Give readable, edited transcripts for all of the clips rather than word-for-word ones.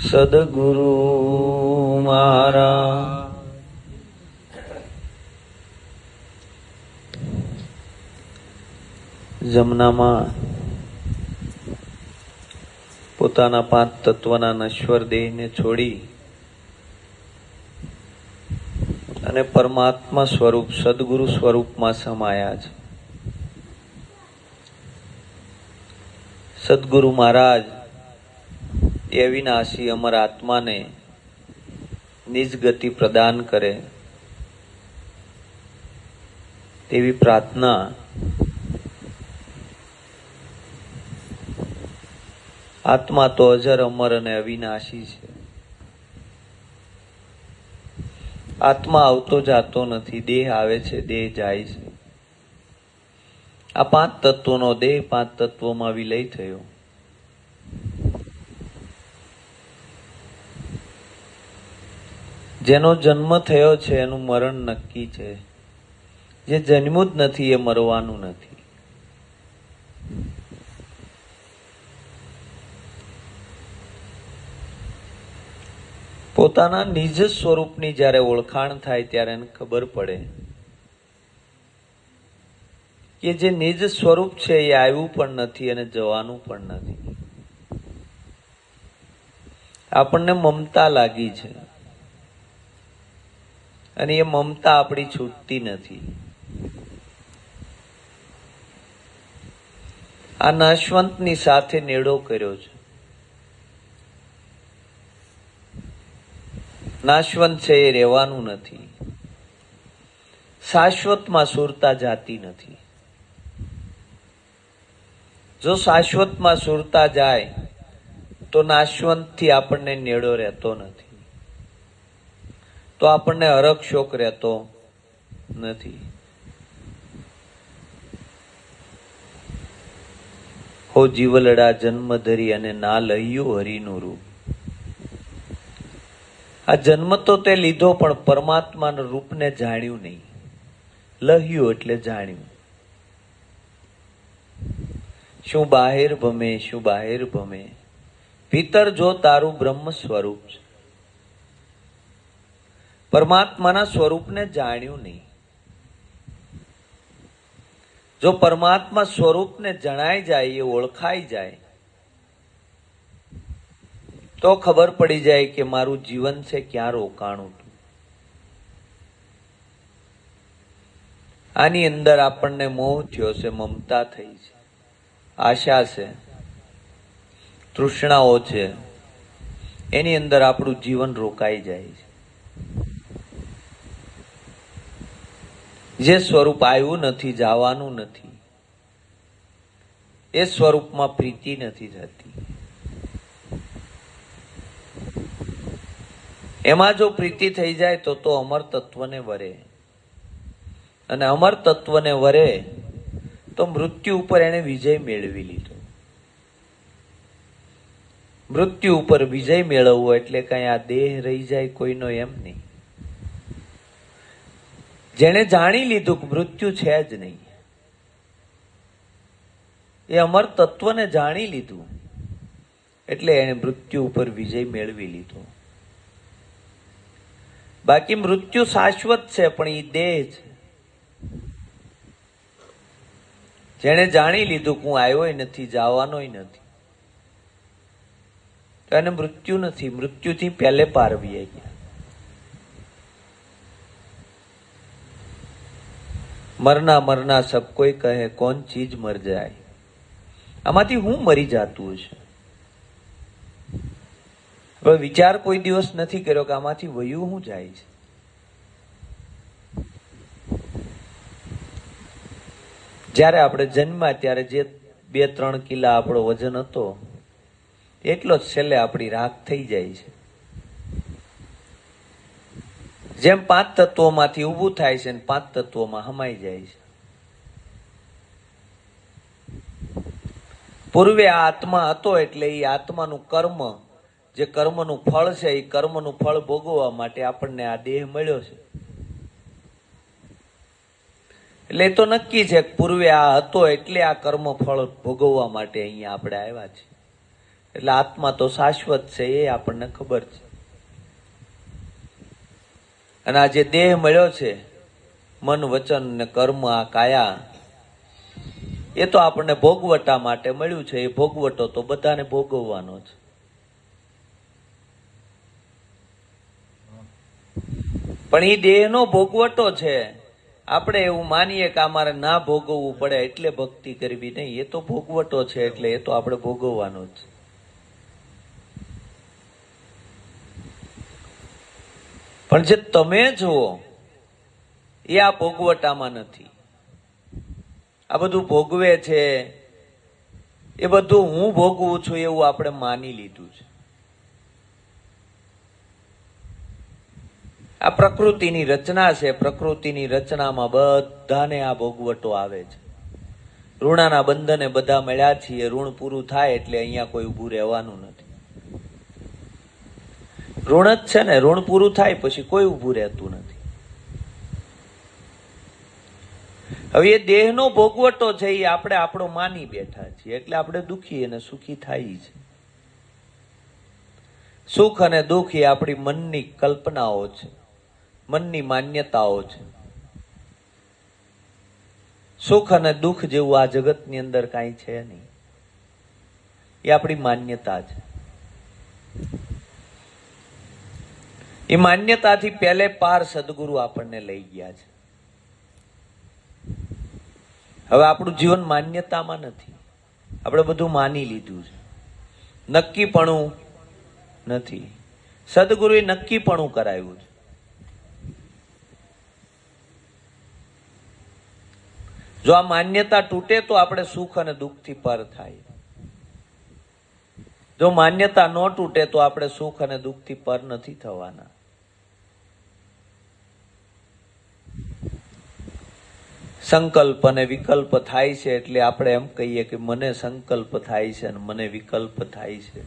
સદગુરુ મારા જમનામાં પોતાના 5 તત્વના નશ્વર દેહને છોડી અને પરમાત્મા સ્વરૂપ સદગુરુ સ્વરૂપમાં સમાયા છે. સદગુરુ મહારાજ એ અવિનાશી અમર આત્માને નિજ ગતિ પ્રદાન કરે તેવી પ્રાર્થના આત્મા તો અજર અમર અને અવિનાશી છે. આત્મા આવતો જાતો નથી, દેહ આવે છે, દેહ જાય છે. આ 5 તત્વોનો દેહ 5 તત્વોમાં વિલય થયો. જેનો જન્મ થયો છે એનું મરણ નક્કી છે. જે જન્મ્યું જ નથી એ મરવાનું નથી. પોતાના નિજ સ્વરૂપની જ્યારે ઓળખાણ થાય ત્યારે એને ખબર પડે કે જે નિજ સ્વરૂપ છે એ આવ્યું પણ નથી અને જવાનું પણ નથી. આપણને મમતા લાગી છે અને એ મમતા આપણી છૂટતી નથી. આ નાશવંતની સાથે નેડો કર્યો છે. નાશવંત છે એ રહેવાનું નથી. શાશ્વતમાં સુરતા જાતી નથી. જો શાશ્વતમાં સુરતા જાય તો નાશવંતથી આપણને નેડો રહેતો નથી, તો આપણને હરખ શોક રહેતો નથી. હો જીવલડા જન્મ ધરી અને ના લહ્યું હરિનું રૂપ. આ જન્મ તો તે લીધો પણ પરમાત્માના રૂપને જાણ્યું નહીં. લહ્યું એટલે જાણ્યું. શું બાહેર ભમે, શું બાહેર ભમે, ભીતર જો તારું બ્રહ્મ સ્વરૂપ છે. પરમાત્માના સ્વરૂપને જાણ્યું નહીં. જો પરમાત્મા સ્વરૂપને જણાઈ જાય, એ ઓળખાઈ જાય, તો ખબર પડી જાય કે મારું જીવન છે ક્યાં રોકાણું હતું. આની અંદર આપણને મોહ થયો છે, મમતા થઈ છે, આશા છે, તૃષ્ણાઓ છે. એની અંદર આપણું જીવન રોકાઈ જાય છે. જે સ્વરૂપ આવ્યું નથી, જવાનું નથી, એ સ્વરૂપમાં પ્રીતિ નથી થતી. એમાં જો પ્રીતિ થઈ જાય તો અમર તત્વને વરે, અને અમર તત્વને વરે તો મૃત્યુ ઉપર એને વિજય મેળવી લીધો. મૃત્યુ ઉપર વિજય મેળવવો એટલે કઈ આ દેહ રહી જાય કોઈનો એમ નહીં. જેને જાણી લીધું કે મૃત્યુ છે જ નહીં, એ અમર તત્વને જાણી લીધું એટલે એને મૃત્યુ ઉપર વિજય મેળવી લીધો. બાકી મૃત્યુ શાશ્વત છે પણ એ દેહ છે. જેને જાણી લીધું કે હું આવ્યોય નથી, જવાનોય નથી, તો એને મૃત્યુ નથી. મૃત્યુથી પહેલે પારવી ગયા. મરના મરના સબ કોઈ કહે, કોણ ચીજ મર જાય. આમાંથી હું મરી જાતું હશે? હવે વિચાર કોઈ દિવસ નથી કર્યો કે આમાંથી વયું શું જાય છે. જ્યારે આપણે જન્મ્યા ત્યારે જે 2-3 કિલા આપણો વજન હતો એટલો જ છેલ્લે આપણી રાખ થઈ જાય છે. જેમ 5 તત્વોમાંથી ઊભું થાય છે ને 5 તત્વોમાં હમાઈ જાય છે. પૂર્વે આ આત્મા હતો એટલે એ આત્માનું કર્મ, જે કર્મનું ફળ છે, એ કર્મનું ફળ ભોગવવા માટે આપણને આ દેહ મળ્યો છે. એટલે એ તો નક્કી છે કે પૂર્વે આ હતો એટલે આ કર્મ ફળ ભોગવવા માટે અહીંયા આપણે આવ્યા છીએ. એટલે આત્મા તો શાશ્વત છે એ આપણને ખબર છે. અને આ જે દેહ મળ્યો છે, મન વચન ને કર્મ, આ કાયા, એ તો આપણને ભોગવટા માટે મળ્યું છે. એ ભોગવટો તો બધાને ભોગવવાનો છે. પણ એ દેહનો ભોગવટો છે. આપણે એવું માનીએ કે અમારે ના ભોગવવું પડે એટલે ભક્તિ કરવી, નહીં. એ તો ભોગવટો છે, એટલે એ તો આપણે ભોગવવાનો જ. પણ જે તમે જુઓ એ આ ભોગવટામાં નથી. આ બધું ભોગવે છે એ બધું હું ભોગવું છું એવું આપણે માની લીધું છે. આ પ્રકૃતિની રચના છે. પ્રકૃતિની રચનામાં બધાને આ ભોગવટો આવે છે. ઋણાના બંધને બધા મળ્યા છીએ. ઋણ પૂરું થાય એટલે અહીંયા કોઈ ઊભું રહેવાનું નથી. ઋણ જ છે ને. ઋણ પૂરું થાય પછી કોઈ ઊભું રહેતું નથી. હવે એ દેહનો ભોગવટો છે એ આપણે આપણો માની બેઠા છીએ, એટલે આપણે દુઃખી અને સુખી થાય છે. સુખ અને દુઃખ એ આપણી મનની કલ્પનાઓ છે, મનની માન્યતાઓ છે. સુખ અને દુઃખ જેવું આ જગતની અંદર કાંઈ છે નહીં. એ આપણી માન્યતા છે. એ માન્યતાથી પહેલે પાર સદગુરુ આપણને લઈ ગયા છે. હવે આપણું જીવન માન્યતામાં નથી. આપણે બધું માની લીધું છે. નક્કીપણું નથી. સદગુરુએ નક્કીપણું કરાવ્યું છે. જો આ માન્યતા તૂટે તો આપણે સુખ અને દુઃખથી પર થાય. જો માન્યતા ન તૂટે તો આપણે સુખ અને દુઃખથી પર નથી થવાના. સંકલ્પ અને વિકલ્પ થાય છે એટલે આપણે એમ કહીએ કે મને સંકલ્પ થાય છે અને મને વિકલ્પ થાય છે.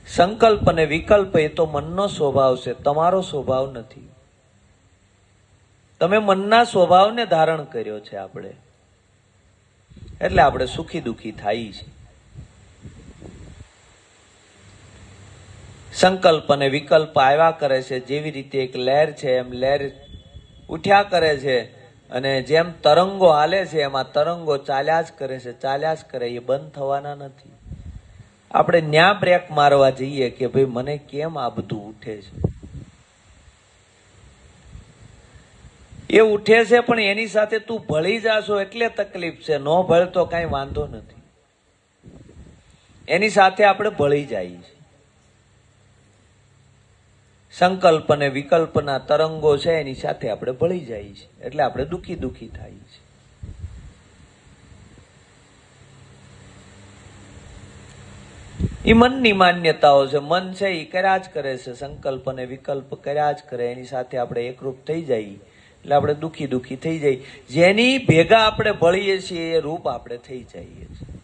સંકલ્પ અને વિકલ્પ એ તો મનનો સ્વભાવ છે, તમારો સ્વભાવ નથી. તમે મનના સ્વભાવને ધારણ કર્યો છે આપણે, એટલે આપણે સુખી દુઃખી થાય છે. સંકલ્પ અને વિકલ્પ આવ્યા કરે છે. જેવી રીતે એક લહેર છે એમ લહેર ઉઠ્યા કરે છે, અને જેમ તરંગો હાલે છે એમાં તરંગો ચાલ્યા જ કરે છે, ચાલ્યા જ કરે. એ બંધ થવાના નથી. આપણે ન્યા બ્રેક મારવા જઈએ કે ભાઈ મને કેમ આ બધું ઉઠે છે. એ ઉઠે છે પણ એની સાથે તું ભળી જાશો એટલે તકલીફ છે. ન ભળતો કઈ વાંધો નથી. એની સાથે આપણે ભળી જઈએ છીએ. સંકલ્પ અને વિકલ્પના તરંગો છે એની સાથે આપણે ભળી જઈએ છીએ, એટલે આપણે દુઃખી દુઃખી થાય છે. એ મનની માન્યતાઓ છે. મન છે એ કર્યા જ કરે છે. સંકલ્પ અને વિકલ્પ કર્યા જ કરે. એની સાથે આપણે એકરૂપ થઈ જઈએ એટલે આપણે દુઃખી દુઃખી થઈ જઈએ. જેની ભેગા આપણે ભળીએ છીએ એ રૂપ આપણે થઈ જઈએ છીએ.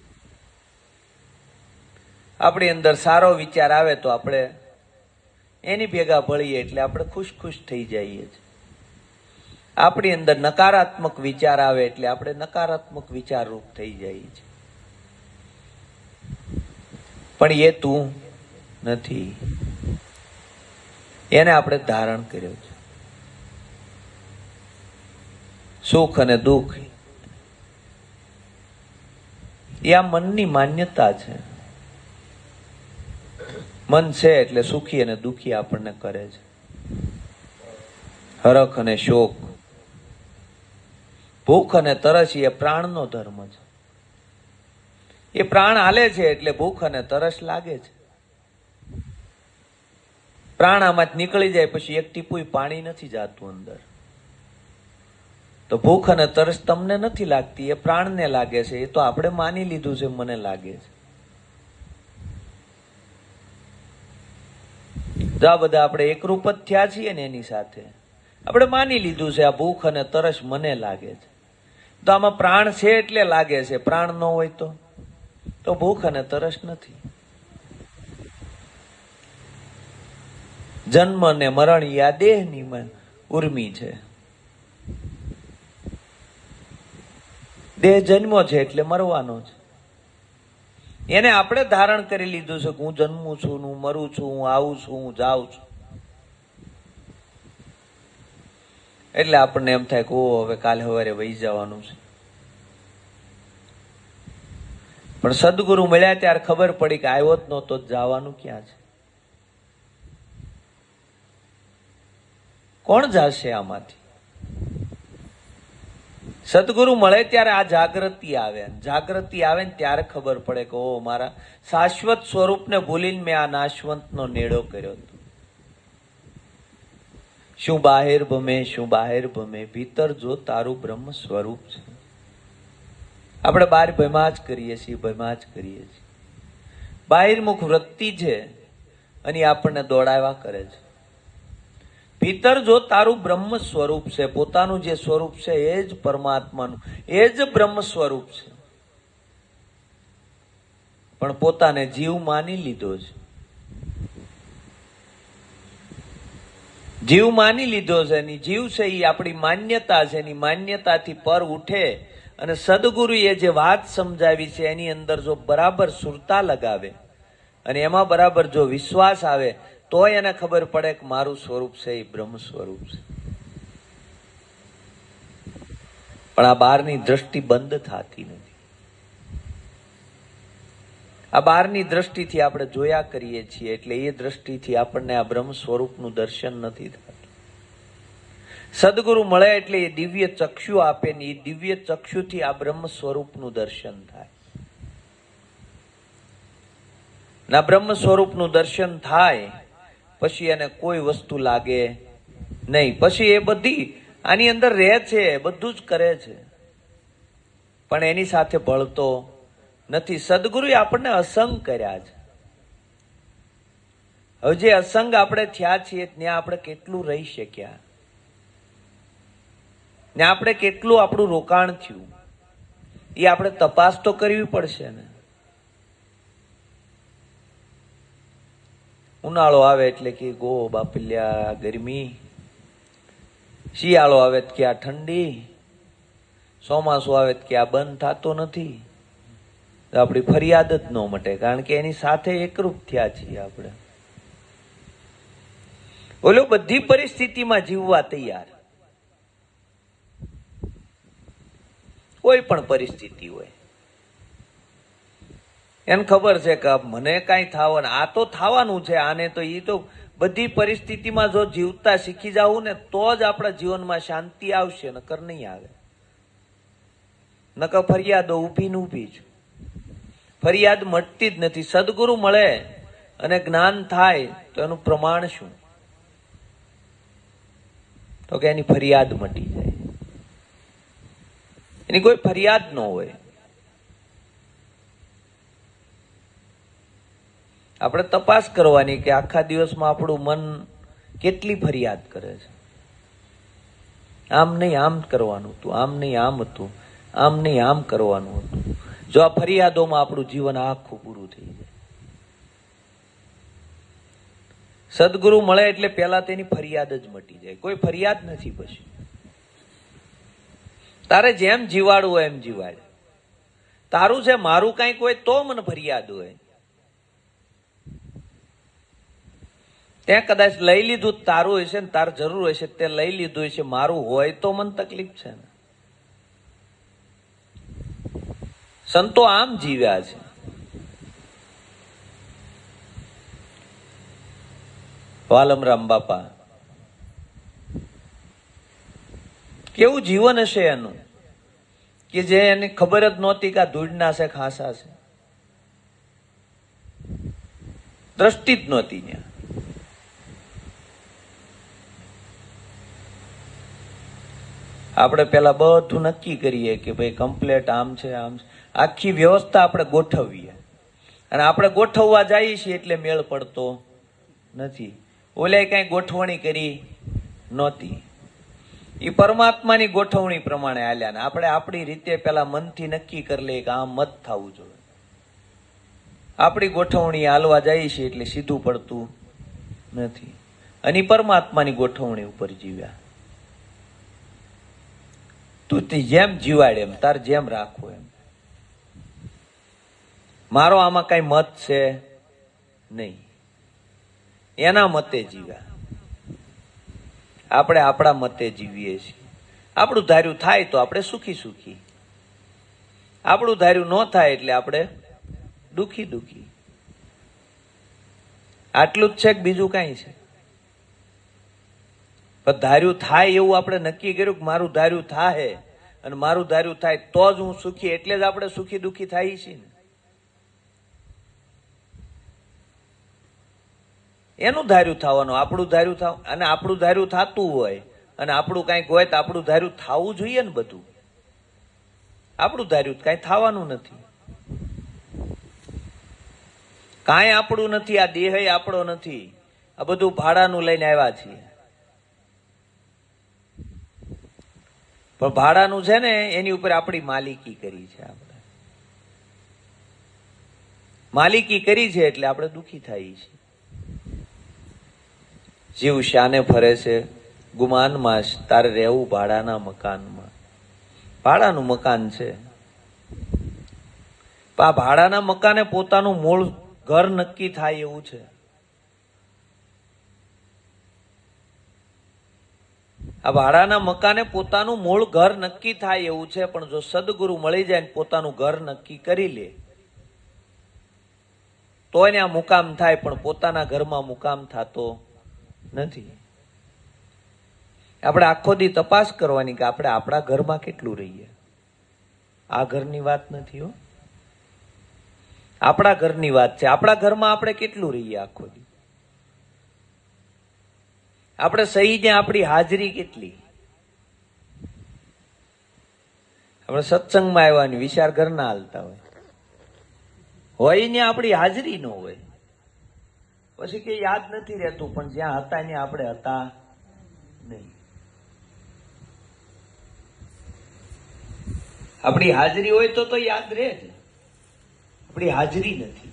આપણી અંદર સારો વિચાર આવે તો આપણે એની ભેગા ભળીએ એટલે આપણે ખુશ ખુશ થઈ જઈએ છીએ. આપણી અંદર નકારાત્મક વિચાર આવે એટલે આપણે નકારાત્મક વિચાર રૂપ થઈ જઈએ છીએ. પણ એ તું નથી. એને આપણે ધારણ કર્યો છે. સુખ અને દુઃખ એ આ મનની માન્યતા છે. મન છે એટલે સુખી અને દુઃખી આપણને કરે છે. હરખ અને શોક, ભૂખ અને તરસ એ પ્રાણનો ધર્મ છે. એ પ્રાણ હાલે છે એટલે ભૂખ અને તરસ લાગે છે. પ્રાણ આમાં નીકળી જાય પછી એક ટીપું પાણી નથી જાતું અંદર, તો ભૂખ અને તરસ તમને નથી લાગતી, એ પ્રાણને લાગે છે. એ તો આપણે માની લીધું છે મને લાગે છે. જો આ બધા આપણે એકરૂપ જ થયા છીએ ને એની સાથે આપણે માની લીધું છે આ ભૂખ અને તરસ મને લાગે છે. તો આમાં પ્રાણ છે એટલે લાગે છે. પ્રાણ ન હોય તો ભૂખ અને તરસ નથી. જન્મ ને મરણ એ આ દેહની ઉર્મી છે. દેહ જન્મો છે એટલે મરવાનો છે. એને આપણે ધારણ કરી લીધું છે કે હું જન્મું છું, હું મરું છું, હું આવું છું, હું જાઉં છું. એટલે આપણને એમ થાય કે ઓ હવે કાલે સવારે વહી જવાનું છે. પણ સદગુરુ મળ્યા ત્યારે ખબર પડી કે આવ્યો જ નહોતો, જવાનું ક્યાં છે? કોણ જશે આમાંથી? સદગુરુ મળે ત્યારે આ જાગૃતિ આવે. જાગૃતિ આવે ને ત્યારે ખબર પડે કે ઓ મારા શાશ્વત સ્વરૂપને ભૂલીને મેં આ નાશવંતનો નેડો કર્યો હતો. શું બહાર ભમે, શું બહાર ભમે, ભીતર જો તારું બ્રહ્મ સ્વરૂપ છે. આપણે બહાર ભયમાં જ કરીએ છીએ, ભયમાં જ કરીએ છીએ. બહારમુખ વૃત્તિ છે અને આપણને દોડાવ્યા કરે છે. ભીતર જો તારું બ્રહ્મ સ્વરૂપ છે, પોતાનું જે સ્વરૂપ છે એ જ પરમાત્માનું, એ જ બ્રહ્મ સ્વરૂપ છે. પણ પોતાને જીવ માની લીધો છે. જીવ માની લીધો છે. એની જીવ છે એ આપણી માન્યતા છે. એની માન્યતાથી પર ઉઠે અને સદગુરુએ જે વાત સમજાવી છે એની અંદર જો બરાબર સુરતા લગાવે અને એમાં બરાબર જો વિશ્વાસ આવે તો એને ખબર પડે કે મારું સ્વરૂપ છે એ બ્રહ્મ સ્વરૂપ છે. પણ આ બહારની દ્રષ્ટિ બંધ થતી નથી. આ બહારની દ્રષ્ટિથી આપણે જોયા કરીએ છીએ એટલે એ દ્રષ્ટિથી આપણને આ બ્રહ્મ સ્વરૂપનું દર્શન નથી થતું. સદગુરુ મળે એટલે એ દિવ્ય ચક્ષુ આપે ને એ દિવ્ય ચક્ષુથી આ બ્રહ્મ સ્વરૂપનું દર્શન થાય. ના બ્રહ્મ સ્વરૂપનું દર્શન થાય પછી એને કોઈ વસ્તુ લાગે નહીં. પછી એ બધી આની અંદર રહે છે, બધું જ કરે છે, પણ એની સાથે ભળતો નથી. સદગુરુએ આપણને અસંગ કર્યા છે. હવે જે અસંગ આપણે થયા છીએ ત્યાં આપણે કેટલું રહી શક્યા, ને આપણે કેટલું આપણું રોકાણ થયું એ આપણે તપાસ તો કરવી પડશે ને. ઉનાળો આવે એટલે કે ગો બાપલ્યા ગરમી, શિયાળો આવે કે આ ઠંડી, ચોમાસું આવે કે આ બંધ થતો નથી. તો આપણી ફરિયાદ જ ન મટે, કારણ કે એની સાથે એકરૂપ થયા છીએ આપણે. બોલો બધી પરિસ્થિતિમાં જીવવા તૈયાર, કોઈ પણ પરિસ્થિતિ હોય. એને ખબર છે કે મને કાંઈ થવાનું, આ તો થવાનું છે, આને તો એ તો બધી પરિસ્થિતિમાં જો જીવતા શીખી જવું ને તો જ આપણા જીવનમાં શાંતિ આવશે, નકર નહીં આવે. નકર ફરિયાદો ઊભી ને ઊભી જ, ફરિયાદ મટતી જ નથી. સદગુરુ મળે અને જ્ઞાન થાય તો એનું પ્રમાણ શું? તો કે એની ફરિયાદ મટી જાય. એની કોઈ ફરિયાદ ન હોય. આપણે તપાસ કરવાની કે આખા દિવસમાં આપણું મન કેટલી ફરિયાદ કરે છે. આમ નહીં આમ કરવાનું હતું, આમ નહીં આમ હતું, આમ નહીં આમ કરવાનું હતું. જો આ ફરિયાદોમાં આપણું જીવન આખું પૂરું થઈ જાય. સદગુરુ મળે એટલે પેલા તેની ફરિયાદ જ મટી જાય. કોઈ ફરિયાદ નથી. પછી તારે જેમ જીવાડવું હોય એમ જીવાડ. તારું છે મારું કાંઈક હોય તો મને ફરિયાદ હોય. ત્યાં કદાચ લઈ લીધું તારું હશે ને તાર જરૂર હશે, તે લઈ લીધું હશે, મારું હોય તો મને તકલીફ છે ને. સંતો આમ જીવ્યા છે. વાલમરામ બાપા કેવું જીવન હશે એનું, કે જે એને ખબર જ નહોતી કે આ ધૂળના છે ખાસા છે, દ્રષ્ટિ જ નહોતી ત્યાં. આપણે પેલા બધું નક્કી કરીએ કે ભાઈ કમ્પ્લેટ આમ છે આમ છે, આખી વ્યવસ્થા આપણે ગોઠવીએ અને આપણે ગોઠવવા જઈએ છીએ એટલે મેળ પડતો નથી. ઓલે કઈ ગોઠવણી કરી નહોતી, એ પરમાત્માની ગોઠવણી પ્રમાણે હાલ્યા ને આપણે આપણી રીતે પેલા મનથી નક્કી કરી લઈએ કે આમ મત થવું જોઈએ. આપણી ગોઠવણી હાલવા જઈએ છીએ એટલે સીધું પડતું નથી. અને પરમાત્માની ગોઠવણી ઉપર જીવ્યા. તું જેમ જીવાડે એમ, તાર જેમ રાખવું એમ. મારો આમાં કઈ મત છે નહીં, એના મતે જીવ્યા. આપણે આપણા મતે જીવીએ છીએ. આપણું ધાર્યું થાય તો આપણે સુખી સુખી, આપણું ધાર્યું ન થાય એટલે આપણે દુખી દુખી. આટલું જ છે કે બીજું કઈ છે? પણ ધાર્યું થાય એવું આપણે નક્કી કર્યું કે મારું ધાર્યું થાય અને મારું ધાર્યું થાય તો જ હું સુખી, એટલે જ આપણે સુખી દુખી થાય છીએ ને. એનું ધાર્યું થવાનું, આપણું ધાર્યું થાવ, અને આપણું ધાર્યું થતું હોય અને આપણું કઈક હોય તો આપણું ધાર્યું થવું જોઈએ ને. બધું આપણું ધાર્યું કઈ થવાનું નથી, કાંઈ આપણું નથી. આ દેહ આપણો નથી, આ બધું ભાડાનું લઈને આવ્યા છીએ. પણ ભાડાનું છે ને એની ઉપર આપણી માલિકી કરી છે. આપણે માલિકી કરી છે એટલે આપણે દુખી થઈએ છીએ. જીવ શાને ફરે છે ગુમાનમાં, તારે રહેવું ભાડાના મકાનમાં. ભાડાનું મકાન છે, આ ભાડાના મકાને પોતાનું મૂળ ઘર નક્કી થાય એવું છે. આ ભાડાના મકાને પોતાનું મૂળ ઘર નક્કી થાય એવું છે. પણ જો સદગુરુ મળી જાય ને પોતાનું ઘર નક્કી કરી લે તો એને આ મુકામ થાય, પણ પોતાના ઘરમાં મુકામ થતો નથી. આપણે આખો દી તપાસ કરવાની કે આપણે આપણા ઘરમાં કેટલું રહીએ. આ ઘરની વાત નથી હો, આપણા ઘરની વાત છે. આપણા ઘરમાં આપણે કેટલું રહીએ આખો દી. આપણે સહીને આપણી હાજરી કેટલી. આપણે સત્સંગમાં આવવાની વિચાર ઘરના હાલતા હોય ને આપણી હાજરી ન હોય, પછી કે યાદ નથી રહેતું. પણ જ્યાં હતા ને આપણે હતા નહીં. આપણી હાજરી હોય તો યાદ રહે છે. આપણી હાજરી નથી.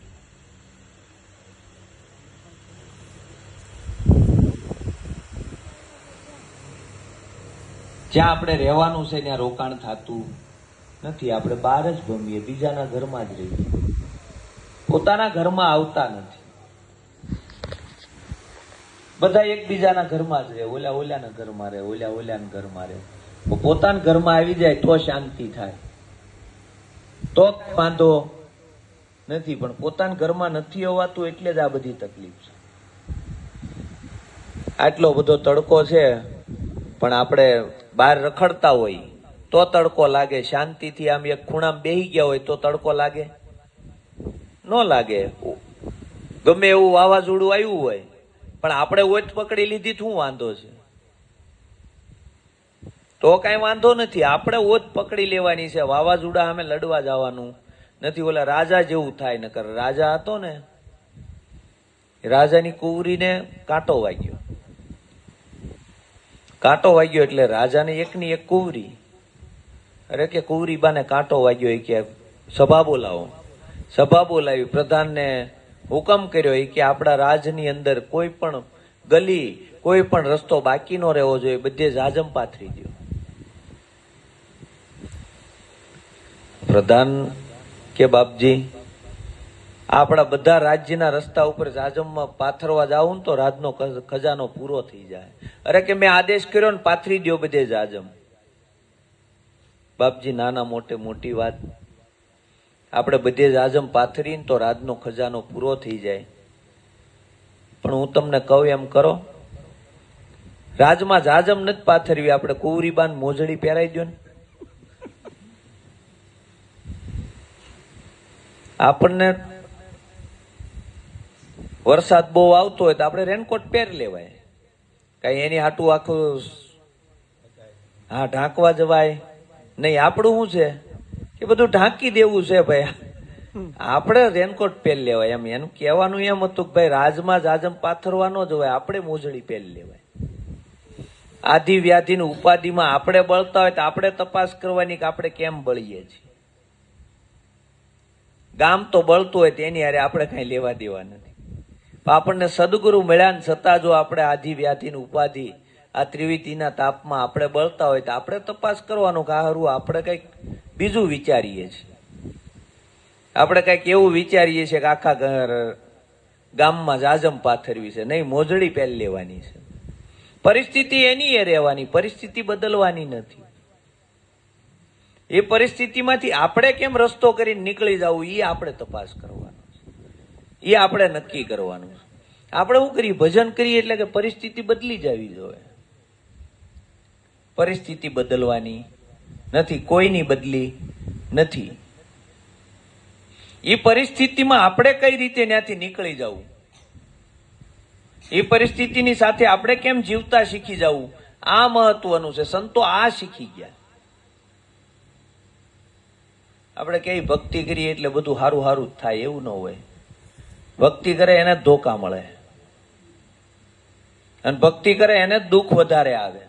જ્યાં આપણે રહેવાનું છે ત્યાં રોકાણ થતું નથી. આપણે બહાર જ ભમીએ, બીજાના ઘરમાં જ રહીએ, પોતાના ઘરમાં આવતા નથી. બધા એકબીજાના ઘરમાં જ રહે, ઓલાના ઘરમાં રહે, ઓલાના ઘરમાં રહે. પોતાના ઘરમાં આવી જાય તો શાંતિ થાય, તો વાંધો નથી. પણ પોતાના ઘરમાં નથી હોવાતું એટલે જ આ બધી તકલીફ છે. આટલો બધો તડકો છે પણ આપણે બહાર રખડતા હોય તો તડકો લાગે. શાંતિથી આમ એક ખૂણામાં બેહી ગયા હોય તો તડકો લાગે? ન લાગે. ગમે એવું વાવાઝોડું આવ્યું હોય પણ આપણે ઓછ પકડી લીધી શું વાંધો છે? તો કઈ વાંધો નથી. આપણે ઓછ પકડી લેવાની છે. વાવાઝોડા સામે લડવા જવાનું નથી. ઓલા રાજા જેવું થાય. નકર રાજા હતો ને, રાજાની કુંવરીને કાંટો વાગ્યો. કાંટો વાગ્યો એટલે રાજાને એકની એક કુંવરી, અરે કે કુંવરી બાને કાંટો વાગ્યો. એ કે સભા બોલાવો. સભા બોલાવી, પ્રધાનને હુકમ કર્યો એ કે આપણા રાજની અંદર કોઈ પણ ગલી, કોઈ પણ રસ્તો બાકી ન રહેવો જોઈએ, બધે જાજમ પાથરી દો. પ્રધાન કે બાપજી, આપણા બધા રાજ્યના રસ્તા ઉપર જાજમમાં પાથરવા જાવું ને તો રાજનો ખજાનો પૂરો થઈ જાય. અરે કે મેં આદેશ કર્યો ને પાથરી દો બધે જાજમ. બાપજી નાના મોટે મોટી વાત. આપણે બધે જાજમ પાથરીને તો રાજનો ખજાનો પૂરો થઈ જાય. પણ હું તમને કહું એમ કરો, રાજમાં જાજમ નથી પાથરવી, આપણે કુંવરીબાન મોજડી પહેરાઈ દો ને. આપણને વરસાદ બહુ આવતો હોય તો આપણે રેનકોટ પહેરી લેવાય. કઈ એની હાટું આખું ઢાંકવા જવાય નહીં. આપણું શું છે કે બધું ઢાંકી દેવું છે ભાઈ. આપણે રેનકોટ પહેરી લેવાય. એનું કહેવાનું એમ હતું કે ભાઈ રાજમાં જાજમ પાથરવા ન જવાય, આપણે મોજડી પહેરી લેવાય. આધિ વ્યાધિની ઉપાધિમાં આપણે બળતા હોય તો આપણે તપાસ કરવાની કે આપણે કેમ બળીએ છીએ. ગામ તો બળતું હોય તેની હારે આપણે કઈ લેવા દેવા નથી. આપણને સદગુરુ મળ્યા ને છતાં જો આપણે આધિ વ્યાધિની ઉપાધિ, આ ત્રિવિધિના તાપમાં આપણે બળતા હોય તો આપણે તપાસ કરવાનો કે હારું આપણે કઈક બીજું વિચારીએ છીએ. આપણે કઈક એવું વિચારીએ છીએ કે આખા ગામમાં જાજમ પાથરવી છે, નહીં, મોજડી પહેરી લેવાની છે. પરિસ્થિતિ એની એ રહેવાની, પરિસ્થિતિ બદલવાની નથી. એ પરિસ્થિતિમાંથી આપણે કેમ રસ્તો કરીને નીકળી જવું એ આપણે તપાસ કરવાનો છે, એ આપણે નક્કી કરવાનું છે. આપણે શું કરીએ? ભજન કરીએ એટલે કે પરિસ્થિતિ બદલી જવી જોઈએ. પરિસ્થિતિ બદલવાની નથી, કોઈની બદલી નથી. એ પરિસ્થિતિમાં આપણે કઈ રીતે ત્યાંથી નીકળી જવું, એ પરિસ્થિતિની સાથે આપણે કેમ જીવતા શીખી જવું, આ મહત્વનું છે. સંતો આ શીખી ગયા. આપણે કઈ ભક્તિ કરીએ એટલે બધું સારું સારું જ થાય એવું ન હોય. ભક્તિ કરે એને જ ધોકા મળે, અને ભક્તિ કરે એને જ દુઃખ વધારે આવે.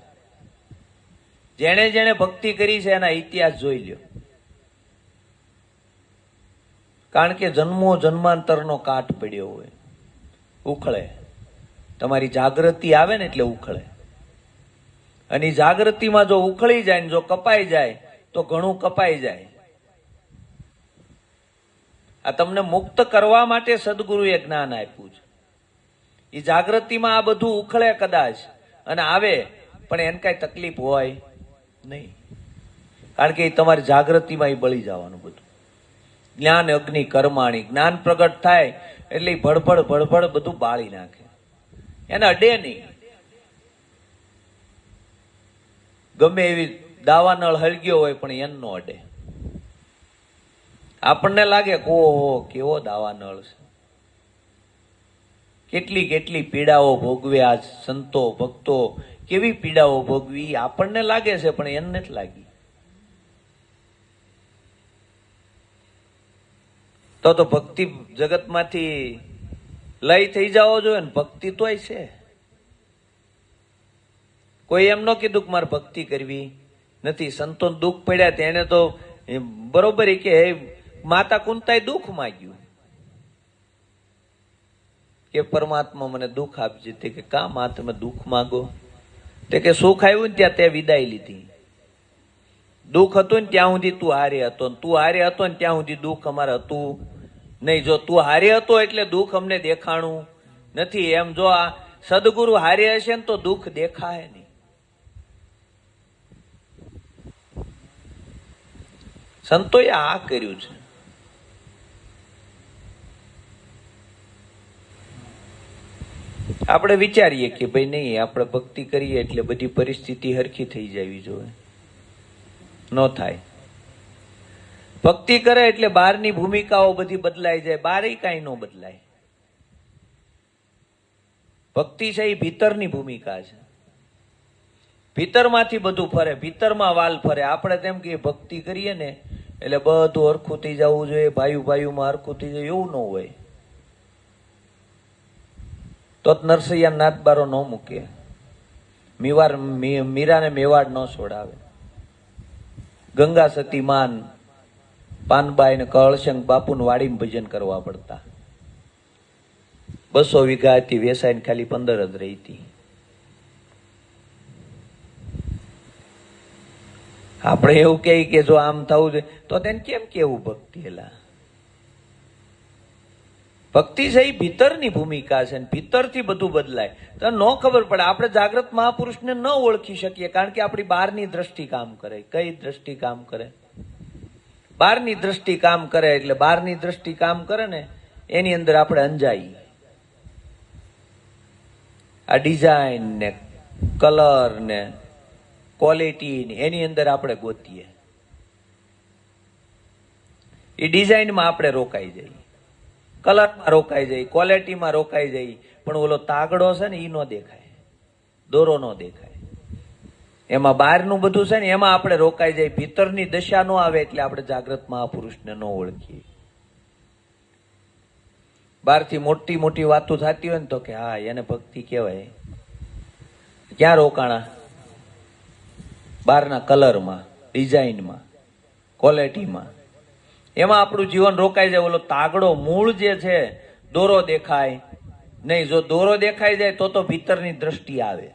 જેણે જેણે ભક્તિ કરી છે એના ઇતિહાસ જોઈ લ્યો. કારણ કે જન્મો જન્માંતરનો કાટ પડ્યો હોય, ઉખળે. તમારી જાગૃતિ આવે ને એટલે ઉખળે. અને જાગૃતિમાં જો ઉખળી જાય ને જો કપાઈ જાય તો ઘણું કપાઈ જાય. આ તમને મુક્ત કરવા માટે સદગુરુએ જ્ઞાન આપ્યું છે. એ જાગૃતિમાં આ બધું ઉખળે કદાચ અને આવે, પણ એને કઈ તકલીફ હોય નહીં. કારણ કે એ તમારી જાગૃતિમાં એ બળી જવાનું બધું. જ્ઞાન અગ્નિ કર્માણી, જ્ઞાન પ્રગટ થાય એટલે ભડભડ ભડભડ બધું બાળી નાખે, એને અડે નહીં. ગમે એવી દાવા નળ હળગ્યો હોય પણ એને નો અડે. આપણને લાગે કે ઓહો કેવો દાવા નળ છે, કેટલી કેટલી પીડાઓ ભોગવે આ સંતો ભક્તો, કેવી પીડાઓ ભોગવી આપણને લાગે છે, પણ એને નથી લાગી. તો ભક્તિ જગતમાંથી લઈ થઈ જાવો જોઈએ ને. ભક્તિ તોય છે. કોઈ એમ ન કીધું કે મારે ભક્તિ કરવી નથી. સંતો દુઃખ પડ્યા તેને તો બરોબર કે માતા કુંતાએ દુઃખ માંગ્યું કે પરમાત્મા મને દુઃખ આપજે. તે કે કા મા તમે દુઃખ માંગો? તે કે સુખ આવ્યું ને ત્યાં તે વિદાય લીધી. દુઃખ હતું ને ત્યાં સુધી તું હારે હતો, તું હારે હતો ને ત્યાં સુધી દુઃખ અમારે હતું નહીં. જો તું હારે હતો એટલે દુઃખ અમને દેખાણું નથી. એમ જો આ સદગુરુ હારે હશે ને તો દુઃખ દેખાય નહીં. સંતોએ આ કર્યું છે. આપણે વિચારીએ કે ભાઈ નહીં, આપણે ભક્તિ કરીએ એટલે બધી પરિસ્થિતિ હરખી થઈ જવી જોઈએ. ન થાય. ભક્તિ કરે એટલે બહારની ભૂમિકાઓ બધી બદલાઈ જાય, બહાર કાંઈ ન બદલાય. ભક્તિ છે એ ભીતરની ભૂમિકા છે. ભીતરમાંથી બધું ફરે, ભીતરમાં વાલ ફરે. આપણે તેમ કે ભક્તિ કરીએ ને એટલે બધું હરખું થઈ જવું જોઈએ, ભાઈઓમાં હરખું થઈ જાય, એવું ન હોય. તો નરસૈયા નાથ બારો ન મૂકે, મીરાને મેવાડ ન છોડાવે, ગંગા સતી માન પાનબાઈ ને કળશંક બાપુને વાડીમાં ભજન કરવા પડતા. 200 વીઘા હતી, વેસાઈને ખાલી 15 જ રહી હતી. આપણે એવું કહીએ કે જો આમ થવું જોઈએ તો તેને કેમ કેવું ભક્તિ? એલા ભક્તિ છે એ ભીતરની ભૂમિકા છે, ભીતરથી બધું બદલાય. તો ન ખબર પડે. આપણે જાગ્રત મહાપુરુષને ન ઓળખી શકીએ કારણ કે આપણી બહારની દ્રષ્ટિ કામ કરે. કઈ દ્રષ્ટિ કામ કરે? બહારની દ્રષ્ટિ કામ કરે. એટલે બહારની દ્રષ્ટિ કામ કરે ને એની અંદર આપણે અંજાઈ. આ ડિઝાઇન ને કલર ને ક્વોલિટી એની અંદર આપણે ગોતીએ. એ ડિઝાઇનમાં આપણે રોકાઈ જઈએ, કલરમાં રોકાઈ જાય, ક્વોલિટીમાં રોકાઈ જાય. પણ ઓલો તાગડો છે ને એ ન દેખાય, દોરો ન દેખાય. એમાં બહારનું બધું છે ને એમાં આપણે રોકાઈ જાય. ભીતરની દશા ન આવે એટલે આપણે જાગ્રત મહાપુરુષને ન ઓળખીએ. બહારથી મોટી મોટી વાતો થતી હોય ને તો કે હા એને ભક્તિ કહેવાય. ક્યાં રોકાણા? બહારના કલરમાં, ડિઝાઇનમાં, ક્વોલિટીમાં. એમાં આપણું જીવન રોકાઈ જાય. ઓલો તાગડો મૂળ જે છે દોરો દેખાય નહીં. જો દોરો દેખાઈ જાય તો ભીતરની દ્રષ્ટિ આવે,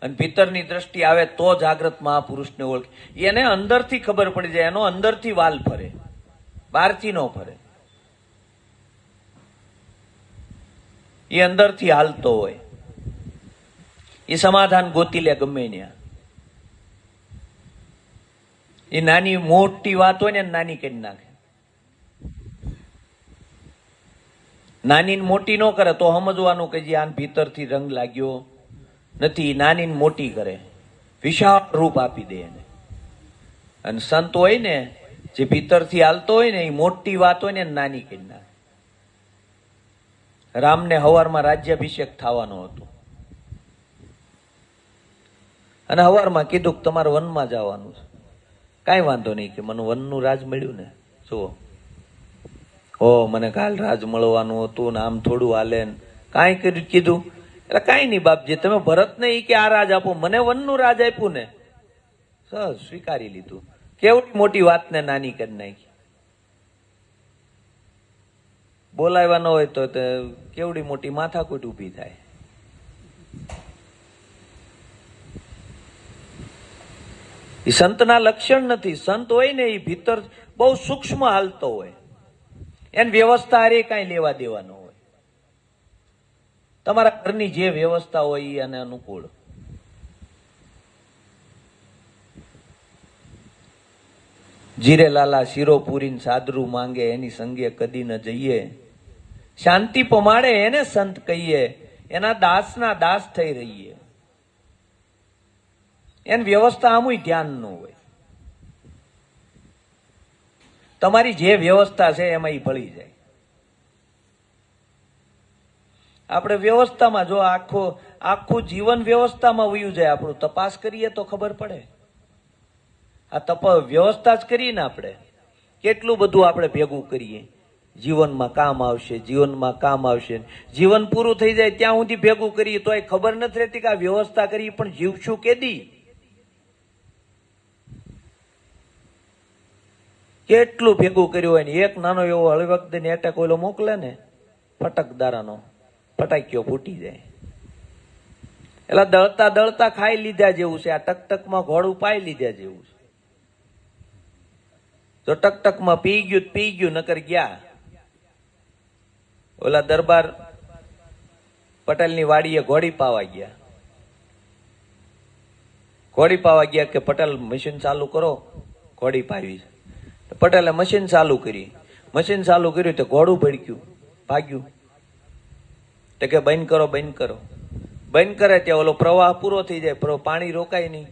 અને ભીતરની દ્રષ્ટિ આવે તો જાગ્રત મહાપુરુષને ઓળખે. એને અંદરથી ખબર પડી જાય, એનો અંદરથી વાલ ફરે. બહારથી ન ફરે, એ અંદરથી હાલતો હોય. એ સમાધાન ગોતી લે ગમે ત્યાં. એ નાની મોટી વાત હોય ને નાની કરી નાખે. નાની ને મોટી ન કરે તો સમજવાનું કે જે આન ભીતરથી રંગ લાગ્યો નથી. નાની ને મોટી કરે, વિશાળ રૂપ આપી દે એને. અને સંત હોય ને જે ભીતરથી હાલતો હોય ને એ મોટી વાત હોય ને નાની કરી નાખે. રામને હવારમાં રાજ્યાભિષેક થવાનો હતો અને હવારમાં કીધું કે તમારે વનમાં જવાનું છે. કાંઈ વાંધો નહીં કે મને વનનું રાજ મળ્યું ને. જુઓ, હો મને કાલ રાજ મળવાનું હતું ને આમ થોડું હાલે ને કાંઈ કર્યું કીધું. એટલે કાંઈ નહીં બાપજી, તમે ભરત ને કે આ રાજ આપો, મને વનનું રાજ આપ્યું ને. સહજ સ્વીકારી લીધું. કેવડી મોટી વાતને નાની કરી નાખી. બોલાવ્યા ન હોય તો કેવડી મોટી માથાકૂટ ઊભી થાય. એ સંતના લક્ષણ નથી. સંત હોય ને એ ભીતર બહુ સૂક્ષ્મ હાલતો હોય. એને વ્યવસ્થા અરે કાંઈ લેવા દેવા ન હોય. તમારા ઘરની જે વ્યવસ્થા હોય એ એને અનુકૂળ. જીરે લાલા શીરો પૂરીને સાદરું માંગે, એની સંગે કદી ન જઈએ. શાંતિ પમાડે એને સંત કહીએ, એના દાસના દાસ થઈ રહીએ. એની વ્યવસ્થા આમુય ધ્યાન ન હોય. તમારી જે વ્યવસ્થા છે એમાં એ ભળી જાય. આપણે વ્યવસ્થામાં જો આખું જીવન વ્યવસ્થામાં વયું જાય, આપણું તપાસ કરીએ તો ખબર પડે. આ વ્યવસ્થા જ કરીએ ને આપણે, કેટલું બધું આપણે ભેગું કરીએ. જીવનમાં કામ આવશે, જીવનમાં કામ આવશે. જીવન પૂરું થઈ જાય ત્યાં સુધી ભેગું કરીએ તો એ ખબર નથી રહેતી કે આ વ્યવસ્થા કરી પણ જીવશું કેદી. કેટલું ભેગું કર્યું હોય ને એક નાનો એવો હળવકદીને એટેક ઓલો મોકલે ને ફટકદારાનો, ફટાક્યો ફૂટી જાય. એટલે દળતા દળતા ખાઈ લીધા જેવું છે. આ ટકટકમાં ઘોડું પાઈ લીધા જેવું છે. જો ટકટકમાં પી ગયું નકર ગયા. ઓલા દરબાર પટેલની વાડીએ ઘોડી પાવા ગયા. ઘોડી પાવા ગયા કે પટેલ મશીન ચાલુ કરો, ઘોડી પાવી. પટેલે મશીન ચાલુ કરી. મશીન ચાલુ કર્યું તો ઘોડું ભડક્યું, ભાગ્યું. તો કે બંધ કરો, બંધ કરો. બંધ કરે ત્યાં ઓલો પ્રવાહ પૂરો થઈ જાય, પાણી રોકાય નહીં.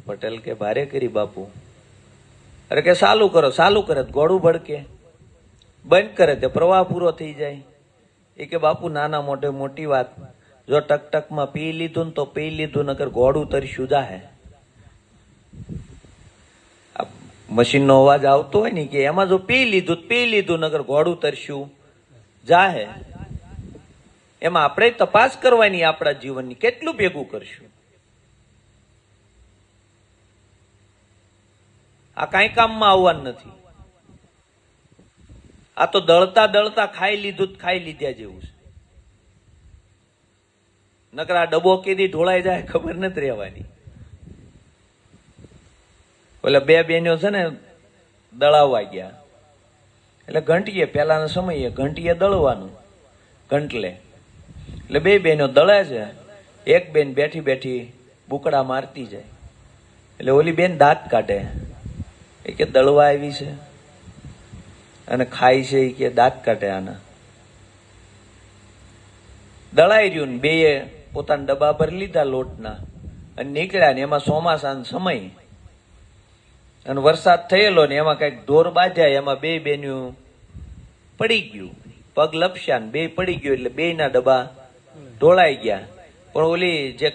પટેલ કે ભારે કરી બાપુ. અરે કે ચાલુ કરો. ચાલુ કરે ઘોડું ભડકે. બંધ કરે તે પ્રવાહ પૂરો થઈ જાય. એ કે બાપુ નાના મોટે મોટી વાત, જો ટકટકમાં પી લીધું ને તો પી લીધું, નકર ઘોડું તરસ્યું જાહે. મશીનનો અવાજ આવતો હોય ને કે એમાં જો પી લીધું નકર ઘોડું તરસ્યું જાહે. એમાં આપણે તપાસ કરવાની આપણા જીવનની, કેટલું ભેગું કરશું. આ કાંઈ કામમાં આવવાનું નથી. આ તો દળતા દળતા ખાઈ લીધા જેવું છે. નકર આ ડબ્બો કેદી ઢોળાઈ જાય ખબર નથી રહેવાની. ઓલા બે બેનો છે ને દળાવવા ગયા. એટલે ઘંટીએ પેલાના સમયે ઘંટીએ દળવાનું ઘંટલે. એટલે બે બેનો દળે છે. એક બેન બેઠી બેઠી બુકડા મારતી જાય. એટલે ઓલી બેન દાંત કાઢે. એ કે દળવા આવી છે અને ખાય છે. એ કે દાંત કાઢે આના. દળાઈ રહ્યું ને બેએ પોતાના ડબ્બા ભરી લીધા લોટના અને નીકળ્યા. ને એમાં ચોમાસાનો સમય અને વરસાદ થયેલો ને એમાં કઈક ઢોર બાંધ્યા. એમાં બે બેન્યું પડી ગયું, પગ લપસ્યા ને બે પડી ગયું. એટલે બે ના ડબ્બા ઢોળાઈ ગયા. પણ ઓલી જે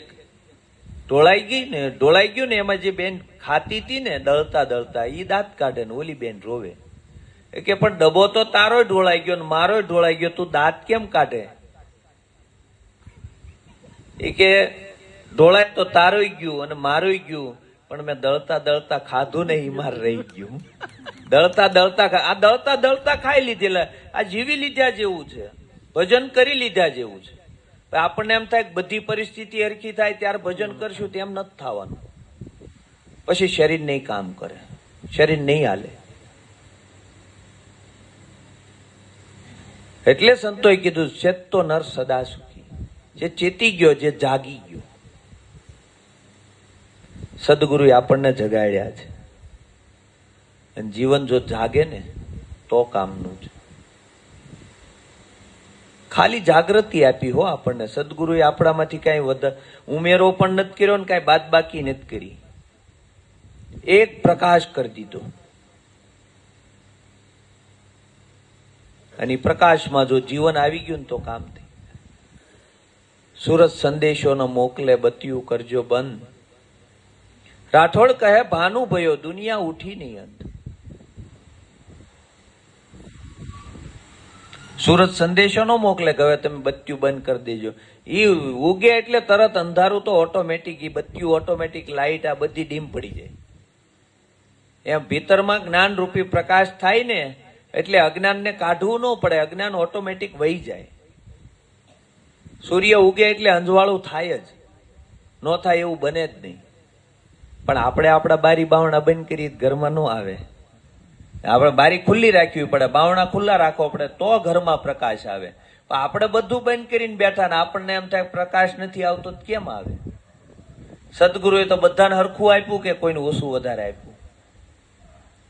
ઢોળાઈ ગયું ને એમાં જે બેન ખાતી હતી ને દળતા દળતા, એ દાંત કાઢે ને ઓલી બેન રોવે. એ કે પણ ડબ્બો તો તારો ઢોળાઈ ગયો ને મારો ઢોળાઈ ગયો, તું દાંત કેમ કાઢે? એ કે ઢોળાય તો તારોય ગયું અને મારોય ગયું, પણ મેં દળતા દળતા ખાધું ને એ માર રહી ગયું. દળતા દળતા ખાઈ લીધેલા. આ જીવી લીધા જેવું છે, ભજન કરી લીધા જેવું છે. આપણને એમ થાય કે બધી પરિસ્થિતિ હરખી થાય ત્યારે ભજન કરશું, તેમ નથી થવાનું. પછી શરીર નહીં કામ કરે, શરીર નહીં હાલે. એટલે સંતોએ કીધું ચેતતો નર સદા સુખી. જે ચેતી ગયો, જે જાગી ગયો. સદગુરુએ આપણને જગાડ્યા છે. અને જીવન જો જાગે ને તો કામનું છે. ખાલી જાગૃતિ આપી હો આપણને. સદગુરુએ આપણામાંથી કઈ ઉમેરો પણ નથી કર્યો ને કઈ બાદ બાકી નથી કરી. એક પ્રકાશ કરી દીધો. અને પ્રકાશમાં જો જીવન આવી ગયું ને તો કામ થઈ. સુરત સંદેશો ન મોકલે બત્યું કરજો બંધ. રાઠોડ કહે ભાનુ ભયો દુનિયા ઉઠી નહીં અંત. સુરત સંદેશો ન મોકલે કે હવે તમે બત્યું બંધ કરી દેજો. એ ઉગે એટલે તરત અંધારું તો ઓટોમેટિક, એ બત્યું ઓટોમેટિક, લાઈટ આ બધી ડીમ પડી જાય. એમ ભીતરમાં જ્ઞાન રૂપી પ્રકાશ થાય ને એટલે અજ્ઞાનને કાઢવું ન પડે. અજ્ઞાન ઓટોમેટિક વહી જાય. સૂર્ય ઉગે એટલે અંજવાળું થાય જ. ન થાય એવું બને જ નહીં. પણ આપણે આપણા બારી બાવણા બંધ કરી ઘરમાં ન આવે. આપણે બારી ખુલ્લી રાખવી પડે, બાવણા ખુલ્લા રાખવો પડે તો ઘરમાં પ્રકાશ આવે. પણ આપણે બધું બંધ કરીને બેઠા ને આપણને એમ થાય પ્રકાશ નથી આવતો કેમ આવે? સદગુરુએ તો બધાને હરખું આપ્યું કે કોઈને ઓછું વધારે આપ્યું?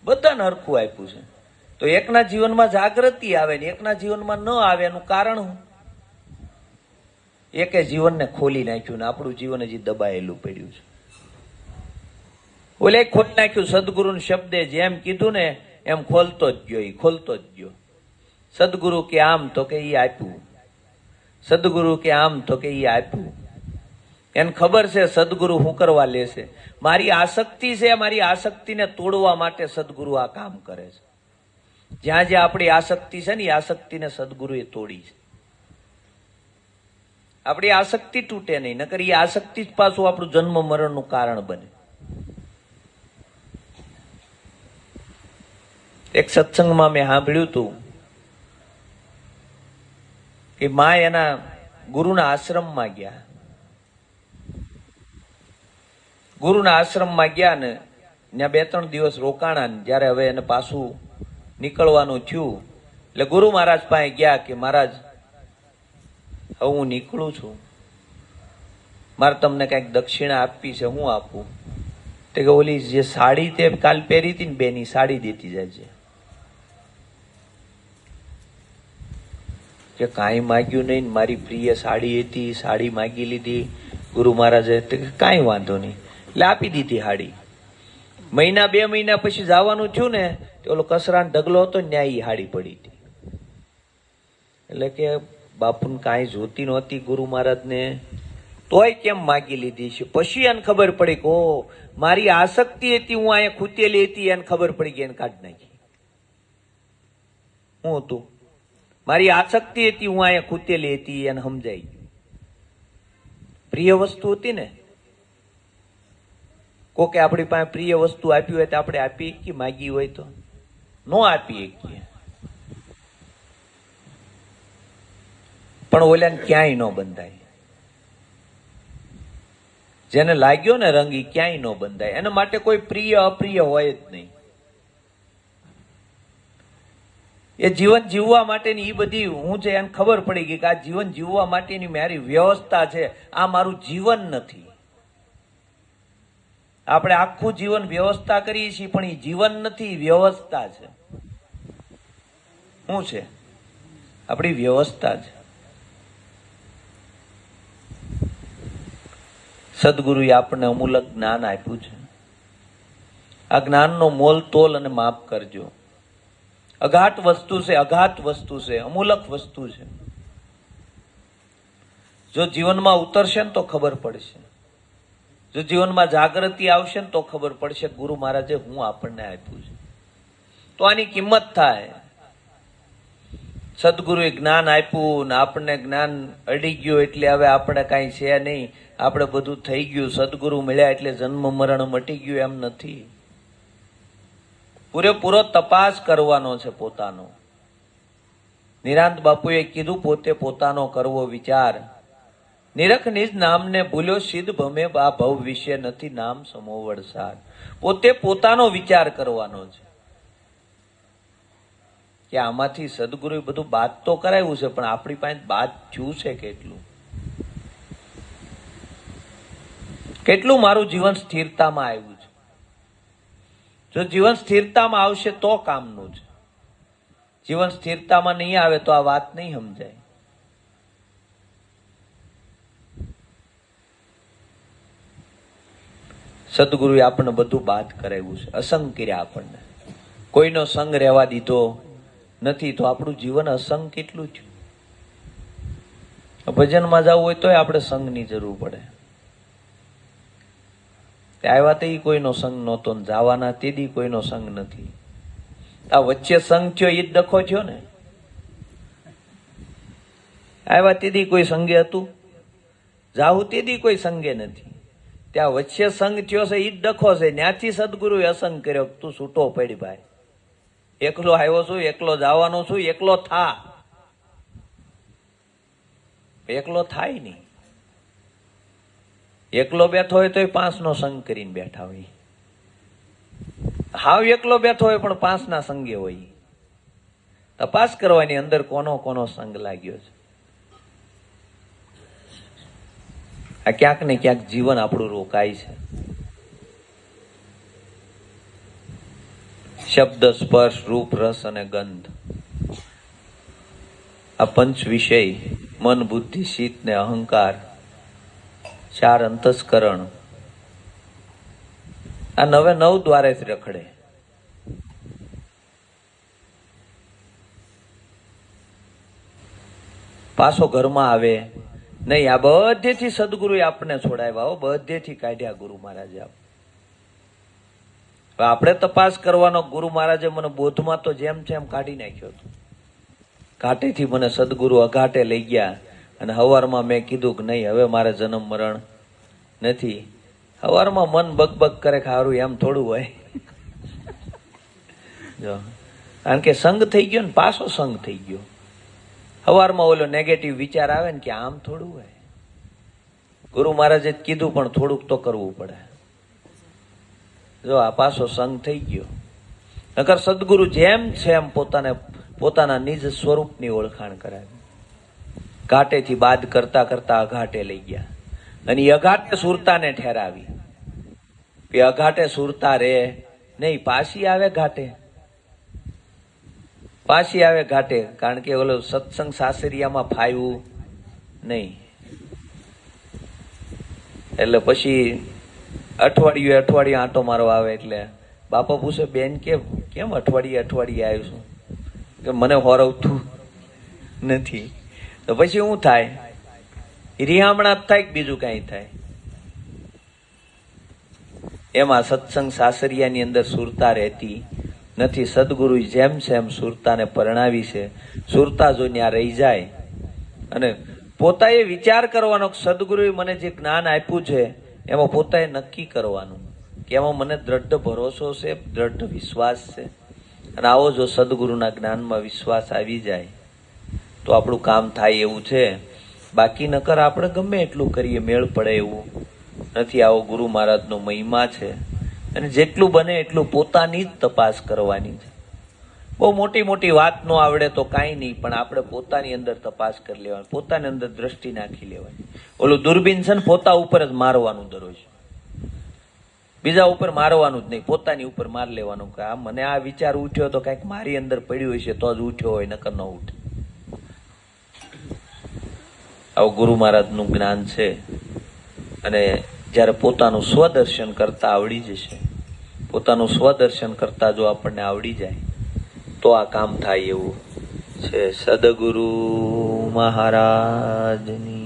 બધાને હરખું આપ્યું છે. તો એકના જીવનમાં જાગૃતિ આવે ને એકના જીવનમાં ન આવે એનું કારણ શું? એકે જીવનને ખોલી નાખ્યું ને આપણું જીવન હજી દબાયેલું પડ્યું છે. ઓલે ખોલી નાખ્યું. સદગુરુના શબ્દે જેમ કીધું ને એમ ખોલતો જ ગયો. ખોલતો જ ગયો. સદગુરુ કે આમ તો કે ઈ આપ્યું. સદગુરુ કે આમ તો કે ઈ આપ્યું. એને ખબર છે સદગુરુ શું કરવા લેશે. મારી આસક્તિ છે, મારી આસક્તિને તોડવા માટે સદગુરુ આ કામ કરે છે. જ્યાં જ્યાં આપણી આસક્તિ છે ને એ આસક્તિને સદગુરુએ તોડી છે. આપણી આસક્તિ તૂટે નહીં, નકર એ આસક્તિ જ પાછું આપણું જન્મ મરણનું કારણ બને. એક સત્સંગમાં મેં સાંભળ્યું હતું કે મા એના ગુરુના આશ્રમમાં ગયા. ગુરુના આશ્રમમાં ગયા ને ત્યાં 2-3 દિવસ રોકાણા. જયારે હવે એને પાછું નીકળવાનું થયું એટલે ગુરુ મહારાજ પાસે ગયા કે મહારાજ હવે હું નીકળું છું, મારે તમને કઈક દક્ષિણા આપવી છે, હું આપું? તે કે ઓલી જે સાડી તે કાલ પહેરી હતી ને બેની સાડી દેતી જાય છે. કે કાંઈ માગ્યું નહીં, મારી પ્રિય સાડી હતી, સાડી માગી લીધી. ગુરુ મહારાજે કાંઈ વાંધો નહીં એટલે આપી દીધી સાડી. 1-2 મહિના પછી જવાનું થયું ને ઓલો કસરાનો ઢગલો હતો ને ત્યાં સાડી પડી હતી. એટલે કે બાપુને કાંઈ જોતી નહોતી ગુરુ મહારાજને, તોય કેમ માગી લીધી છે? પછી એને ખબર પડી કે ઓ મારી આસક્તિ હતી, હું અહીંયા ખૂતેલી હતી, એને ખબર પડી ગઈ, એને કાઢી નાખી. હું હતું? મારી આસક્તિ હતી, હું અહીંયા ખૂતેલી હતી, એને સમજાઈ ગયું. પ્રિય વસ્તુ હતી ને, કોકે આપણી પાસે પ્રિય વસ્તુ આપી હોય તો આપણે આપી કે માગી હોય તો ન આપી શકીએ. પણ ઓલાને ક્યાંય ન બંધાય. જેને લાગ્યો ને રંગ ઈ ક્યાંય ન બંધાય. એના માટે કોઈ પ્રિય અપ્રિય હોય જ નહીં. એ જીવન જીવવા માટેની એ બધી હું છે એને ખબર પડી ગઈ કે આ જીવન જીવવા માટેની મારી વ્યવસ્થા છે, આ મારું જીવન નથી. આપણે આખું જીવન વ્યવસ્થા કરીએ છીએ પણ એ જીવન નથી, વ્યવસ્થા છે. શું છે? આપણી વ્યવસ્થા છે. સદગુરુએ આપણને અમૂલક જ્ઞાન આપ્યું છે. આ જ્ઞાનનો મોલ તોલ અને માપ કરજો. અઘાત વસ્તુ છે, અઘાત વસ્તુ છે, અમૂલક વસ્તુ છે. જો જીવનમાં ઉતરશે ને તો ખબર પડશે. જો જીવનમાં જાગૃતિ આવશે ને તો ખબર પડશે ગુરુ મહારાજે હું આપણને આપ્યું છે, તો આની કિંમત થાય. સદગુરુએ જ્ઞાન આપ્યું ને આપણને જ્ઞાન અડી ગયું એટલે હવે આપણે કાંઈ છે નહીં, આપણે બધું થઈ ગયું. સદગુરુ મળ્યા એટલે જન્મ મરણ મટી ગયું એમ નથી. પૂરેપૂરો તપાસ કરવાનો છે પોતાનો. નિરાંત બાપુએ કીધું પોતે પોતાનો કરવો વિચાર. નિરખ નિજ નામને ભૂલ્યો સિદ્ધ ભમે આ ભવ વિશે નથી નામ સમો વડસાર. પોતે પોતાનો વિચાર કરવાનો છે. કે આમાંથી સદગુરુએ બધું બાદ તો કરાવ્યું છે, પણ આપણી પાસે બાદ થયું છે કેટલું? કેટલું મારું જીવન સ્થિરતામાં આવ્યું છે? જો જીવન સ્થિરતામાં આવશે તો કામનું છે. જીવન સ્થિરતામાં નહીં આવે તો આ વાત નહીં સમજાય. સદગુરુએ આપણને બધું બાદ કરાવ્યું છે, અસંગ કર્યા આપણને. કોઈનો સંગ રહેવા દીધો નથી, તો આપણું જીવન અસંગ કેટલું થયું? ભજનમાં જવું હોય તોય આપણે સંઘની જરૂર પડે. આવ્યા તે કોઈનો સંગ નહોતો, જવાના તેદી કોઈનો સંગ નથી. આ વચ્ચે સંગ થયો એ જ ડખો થયો ને. આવ્યા તેદી કોઈ સંગે હતું, જાવું તેદી કોઈ સંગે નથી. ત્યાં વચ્ચે સંગ થયો છે એ જ ડખો છે. ત્યાંથી સદગુરુએ અસંગ કર્યો, તું છૂટો પડી ભાઈ, એકલો આવ્યો છું, એકલો જવાનો છું, એકલો થા. એકલો થાય નહીં. એકલો બેઠો હોય તોય 5નો સંગ કરીને બેઠા હોય. હાવ એકલો બેઠો હોય પણ 5ના સંગે હોય. તપાસ કરવાની અંદર કોનો કોનો સંગ લાગ્યો છે. આ ક્યાંક ને ક્યાંક જીવન આપણું રોકાય છે. શબ્દ, સ્પર્શ, રૂપ, રસ અને ગંધ, આ પંચ વિષય, મન, બુદ્ધિ, ચિત્ત ને અહંકાર, 4 અંતસ્કરણ, આ 9 દ્વારે જ રખડે. પાછો ઘરમાં આવે નહીં. આ બધેથી સદગુરુએ આપણને છોડાવ્યા, બધેથી કાઢ્યા ગુરુ મહારાજે. આપણે તપાસ કરવાનો, ગુરુ મહારાજે મને બોધમાં તો જેમ છે એમ કાઢી નાખ્યો હતો. ઘાટેથી મને સદગુરુ અઘાટે લઈ ગયા, અને હવારમાં મેં કીધું કે નહીં, હવે મારે જન્મ મરણ નથી. હવારમાં મન બકબક કરે, ખારું એમ થોડું હોય. જો કારણ કે સંગ થઈ ગયો ને, પાછો સંગ થઈ ગયો. હવારમાં ઓલો નેગેટિવ વિચાર આવે ને કે આમ થોડું હોય. ગુરુ મહારાજે કીધું પણ થોડુંક તો કરવું પડે. જો આ પાછો સંગ થઈ ગયો. નકર સદગુરુ જેમ છે એમ પોતાના નિજ સ્વરૂપની ઓળખાણ કરાવી. ઘાટેથી બાદ કરતા કરતા અઘાટે લઈ ગયા, અને એ અઘાટે સુરતાને ઠેરાવી. એ અઘાટે સુરતા રે નહીં, પાછી આવે ઘાટે. પાછી આવે ઘાટે, કારણ કે ઓલો સત્સંગ સાસરિયામાં ફાવ્યું નહીં. એટલે પછી અઠવાડિયે આંટો મારવા આવે. એટલે બાપા પૂછે, બેન કેમ અઠવાડિયે આવ્યું છું? કે મને હોરવતું નથી. તો પછી શું થાય? રિહામણા જ થાય કે બીજું કઈ થાય? એમાં સત્સંગ સાસરિયાની અંદર સુરતા રહેતી નથી. સદગુરુ જેમ છે એમ સુરતાને પરણાવી છે. સુરતા જો ત્યાં રહી જાય, અને પોતાએ વિચાર કરવાનો, સદગુરુએ મને જે જ્ઞાન આપ્યું છે એમાં પોતાએ નક્કી કરવાનું કે એમાં મને દ્રઢ ભરોસો છે, દ્રઢ વિશ્વાસ છે. અને આવો જો સદગુરુના જ્ઞાનમાં વિશ્વાસ આવી જાય તો આપણું કામ થાય એવું છે. બાકી નકર આપણે ગમે એટલું કરીએ મેળ પડે એવું નથી. આવો ગુરુ મહારાજનો મહિમા છે. અને જેટલું બને એટલું પોતાની જ તપાસ કરવાની છે. બહુ મોટી મોટી વાત ન આવડે તો કાંઈ નહીં, પણ આપણે પોતાની અંદર તપાસ કરી લેવાની, પોતાની અંદર દ્રષ્ટિ નાખી લેવાની. ઓલું દૂરબીન છે ને, પોતા ઉપર જ મારવાનું દરરોજ, બીજા ઉપર મારવાનું જ નહીં, પોતાની ઉપર માર લેવાનું કે આ મને આ વિચાર ઉઠ્યો તો કંઈક મારી અંદર પડ્યું હશે તો જ ઉઠ્યો હોય, નકર ન ઉઠે. આવું ગુરુ મહારાજનું જ્ઞાન છે. અને જ્યારે પોતાનું સ્વદર્શન કરતા આવડી જશે, પોતાનું સ્વદર્શન કરતા જો આપણને આવડી જાય તો આ કામ થાય એવું છે. સદગુરુ મહારાજની